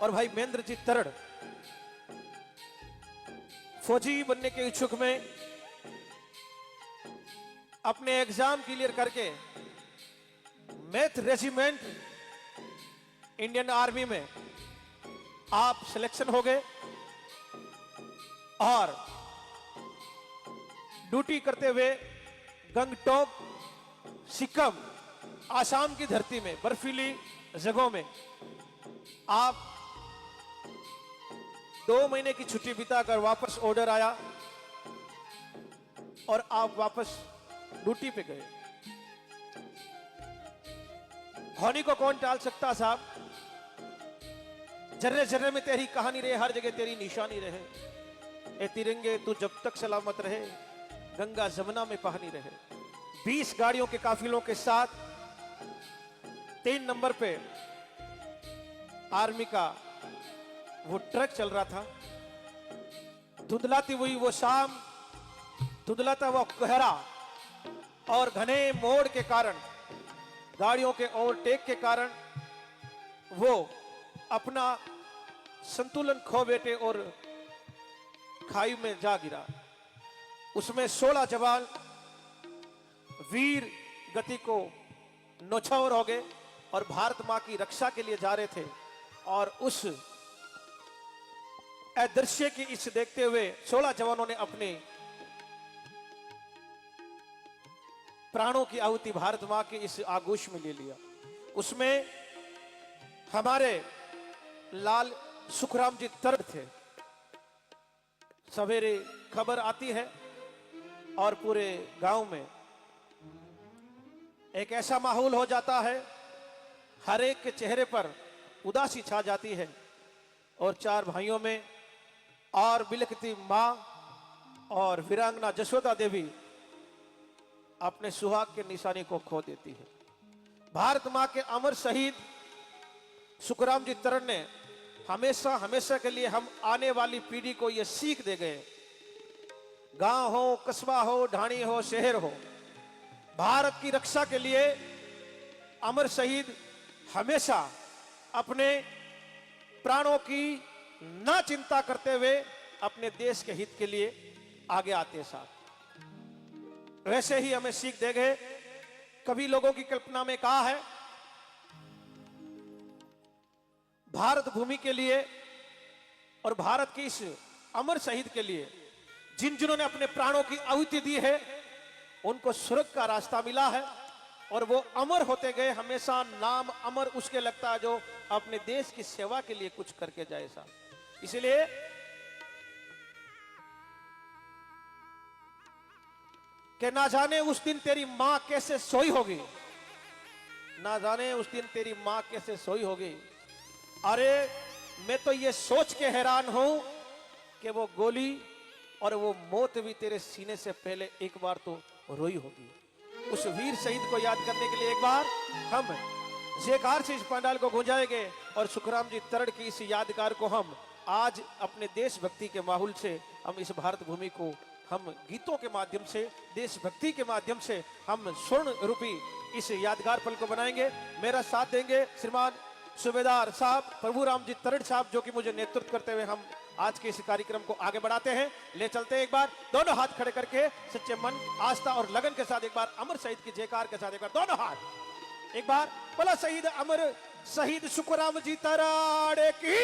और भाई महेंद्रजीत तरड़ फौजी बनने के इच्छुक में अपने एग्जाम क्लियर करके मैथ रेजिमेंट इंडियन आर्मी में आप सिलेक्शन हो गए और ड्यूटी करते हुए गंगटोक सिक्किम आसाम की धरती में बर्फीली जगहों में आप 2 महीने की छुट्टी बिताकर वापस ऑर्डर आया और आप वापस ड्यूटी पे गए। होनी को कौन टाल सकता साहब? जर्रे जर्रे में तेरी कहानी रहे, हर जगह तेरी निशानी रहे। ए तिरंगे तू जब तक सलामत रहे, गंगा जमुना में पानी रहे। 20 गाड़ियों के काफिलों के साथ 3 नंबर पे आर्मी का वो ट्रक चल रहा था। धुंधलाती हुई वो शाम, धुंधलाता हुआ कोहरा और घने मोड़ के कारण, गाड़ियों के ओवरटेक के कारण वो अपना संतुलन खो बैठे और खाई में जा गिरा। उसमें 16 जवान वीर गति को नौछावर हो गए और भारत मां की रक्षा के लिए जा रहे थे। और उस अदृश्य की इस देखते हुए 16 जवानों ने अपने प्राणों की आहुति भारत मां के इस आगोश में ले लिया। उसमें हमारे लाल सुखराम जी तरड़ थे। सवेरे खबर आती है और पूरे गांव में एक ऐसा माहौल हो जाता है, हर एक के चेहरे पर उदासी छा जाती है और 4 भाइयों में और बिलखती मां और वीरांगना जशोदा देवी अपने सुहाग के निशानी को खो देती है। भारत मां के अमर शहीद सुखराम जी तरड़ ने हमेशा हमेशा के लिए हम आने वाली पीढ़ी को यह सीख दे गए, गांव हो, कस्बा हो, ढाणी हो, शहर हो, भारत की रक्षा के लिए अमर शहीद हमेशा अपने प्राणों की ना चिंता करते हुए अपने देश के हित के लिए आगे आते साथ। वैसे ही हमें सीख दे गए। कभी लोगों की कल्पना में कहा है, भारत भूमि के लिए और भारत की इस अमर शहीद के लिए जिन्होंने अपने प्राणों की आहुति दी है, उनको स्वर्ग का रास्ता मिला है और वो अमर होते गए। हमेशा नाम अमर उसके लगता है जो अपने देश की सेवा के लिए कुछ करके जाए साहब। इसलिए कि ना जाने उस दिन तेरी मां कैसे सोई होगी, ना जाने उस दिन तेरी मां कैसे सोई होगी। अरे मैं तो ये सोच के हैरान हूं कि वो गोली और वो मौत भी तेरे सीने से पहले एक बार तो रोई होगी। उस वीर शहीद को याद करने के लिए एक बार हम जयकार से इस पंडाल को गूंजाएंगे और सुखराम जी तरड़ की इस यादगार को हम आज अपने देशभक्ति के माहौल से हम इस भारत भूमि को हम गीतों के माध्यम से, देशभक्ति के माध्यम से हम स्वर्ण रूपी इस यादगार पल को बनाएंगे। मेरा साथ देंगे श्रीमान सूबेदार साहब प्रभुराम जी तरड़ साहब, जो कि मुझे नेतृत्व करते हुए हम आज के इस कार्यक्रम को आगे बढ़ाते हैं। ले चलते हैं एक बार दोनों हाथ खड़े करके सच्चे मन, आस्था और लगन के साथ एक बार अमर शहीद की जयकार के साथ एक बार दोनों हाथ एक बार बोला शहीद अमर शहीद सुखराम जी तरड़ की